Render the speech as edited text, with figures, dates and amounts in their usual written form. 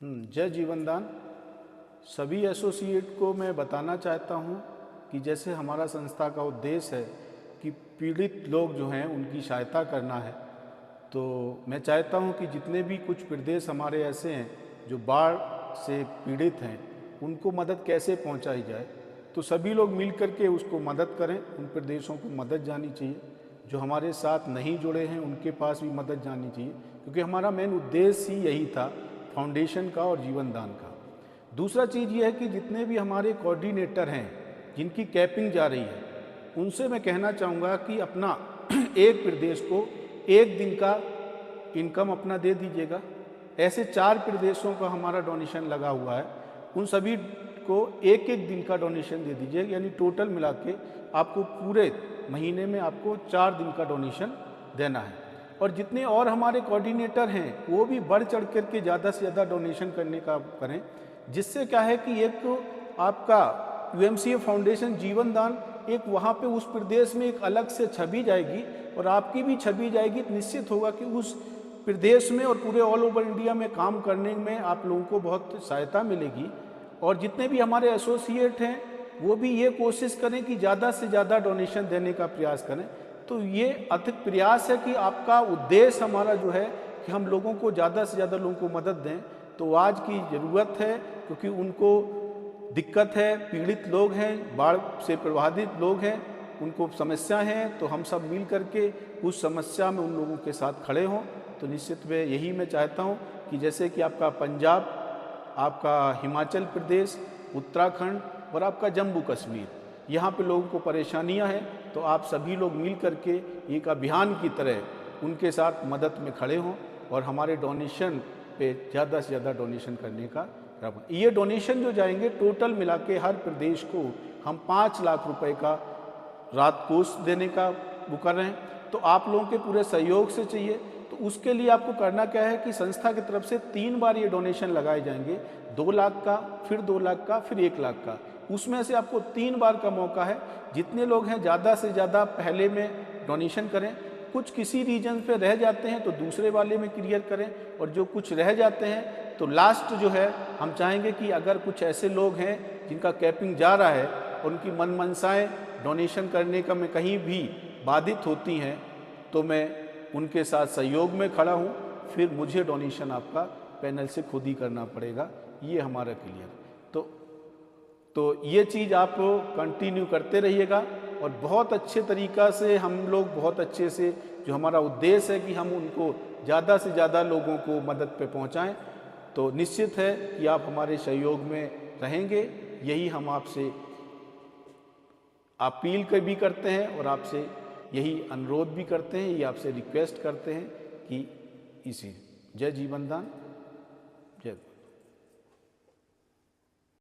जय जीवनदान। सभी एसोसिएट को मैं बताना चाहता हूँ कि जैसे हमारा संस्था का उद्देश्य है कि पीड़ित लोग जो हैं उनकी सहायता करना है, तो मैं चाहता हूँ कि जितने भी कुछ प्रदेश हमारे ऐसे हैं जो बाढ़ से पीड़ित हैं, उनको मदद कैसे पहुँचाई जाए, तो सभी लोग मिल कर के उसको मदद करें। उन प्रदेशों को मदद जानी चाहिए। जो हमारे साथ नहीं जुड़े हैं उनके पास भी मदद जानी चाहिए, क्योंकि हमारा मेन उद्देश्य ही यही था, फाउंडेशन का और जीवनदान का। दूसरा चीज़ ये है कि जितने भी हमारे कोऑर्डिनेटर हैं जिनकी कैपिंग जा रही है, उनसे मैं कहना चाहूँगा कि अपना एक प्रदेश को एक दिन का इनकम अपना दे दीजिएगा। ऐसे 4 प्रदेशों का हमारा डोनेशन लगा हुआ है, उन सभी को एक एक दिन का डोनेशन दे दीजिए, यानी टोटल मिला के आपको पूरे महीने में आपको 4 दिन का डोनेशन देना है। और जितने और हमारे कोऑर्डिनेटर हैं वो भी बढ़ चढ़ करके ज़्यादा से ज़्यादा डोनेशन करने का करें, जिससे क्या है कि एक तो आपका यूएमसीए फाउंडेशन जीवनदान एक वहाँ पे उस प्रदेश में एक अलग से छवि जाएगी और आपकी भी छवि जाएगी। निश्चित होगा कि उस प्रदेश में और पूरे ऑल ओवर इंडिया में काम करने में आप लोगों को बहुत सहायता मिलेगी। और जितने भी हमारे एसोसिएट हैं वो भी ये कोशिश करें कि ज़्यादा से ज़्यादा डोनेशन देने का प्रयास करें। तो ये अथक प्रयास है कि आपका उद्देश्य हमारा जो है कि हम लोगों को ज़्यादा से ज़्यादा लोगों को मदद दें। तो आज की ज़रूरत है, क्योंकि उनको दिक्कत है, पीड़ित लोग हैं, बाढ़ से प्रभावित लोग हैं, उनको समस्या हैं, तो हम सब मिल करके उस समस्या में उन लोगों के साथ खड़े हों। तो निश्चित में यही मैं चाहता हूँ कि जैसे कि आपका पंजाब, आपका हिमाचल प्रदेश, उत्तराखंड और आपका जम्मू कश्मीर, यहाँ पे लोगों को परेशानियाँ हैं, तो आप सभी लोग मिल करके एक अभियान की तरह उनके साथ मदद में खड़े हों और हमारे डोनेशन पे ज़्यादा से ज़्यादा डोनेशन करने का ये डोनेशन जो जाएंगे टोटल मिला के हर प्रदेश को हम 5 लाख रुपए का राहत कोष देने का वो कर रहे हैं। तो आप लोगों के पूरे सहयोग से चाहिए। तो उसके लिए आपको करना क्या है कि संस्था की तरफ से 3 बार ये डोनेशन लगाए जाएंगे, 2 लाख का, फिर 2 लाख का, फिर 1 लाख का। उसमें से आपको 3 बार का मौका है। जितने लोग हैं ज़्यादा से ज़्यादा पहले में डोनेशन करें। कुछ किसी रीजन पे रह जाते हैं तो दूसरे वाले में क्लियर करें, और जो कुछ रह जाते हैं तो लास्ट जो है हम चाहेंगे कि अगर कुछ ऐसे लोग हैं जिनका कैपिंग जा रहा है और उनकी मन मनसाएँ डोनेशन करने का में कहीं भी बाधित होती हैं, तो मैं उनके साथ सहयोग में खड़ा हूँ। फिर मुझे डोनेशन आपका पैनल से खुद ही करना पड़ेगा, ये हमारा क्लियर। तो ये चीज़ आप कंटिन्यू करते रहिएगा और बहुत अच्छे तरीक़ा से हम लोग बहुत अच्छे से, जो हमारा उद्देश्य है कि हम उनको ज़्यादा से ज़्यादा लोगों को मदद पे पहुँचाएँ, तो निश्चित है कि आप हमारे सहयोग में रहेंगे। यही हम आपसे अपील भी करते हैं और आपसे यही अनुरोध भी करते हैं, ये आपसे रिक्वेस्ट करते हैं कि इसी। जय जीवनदान।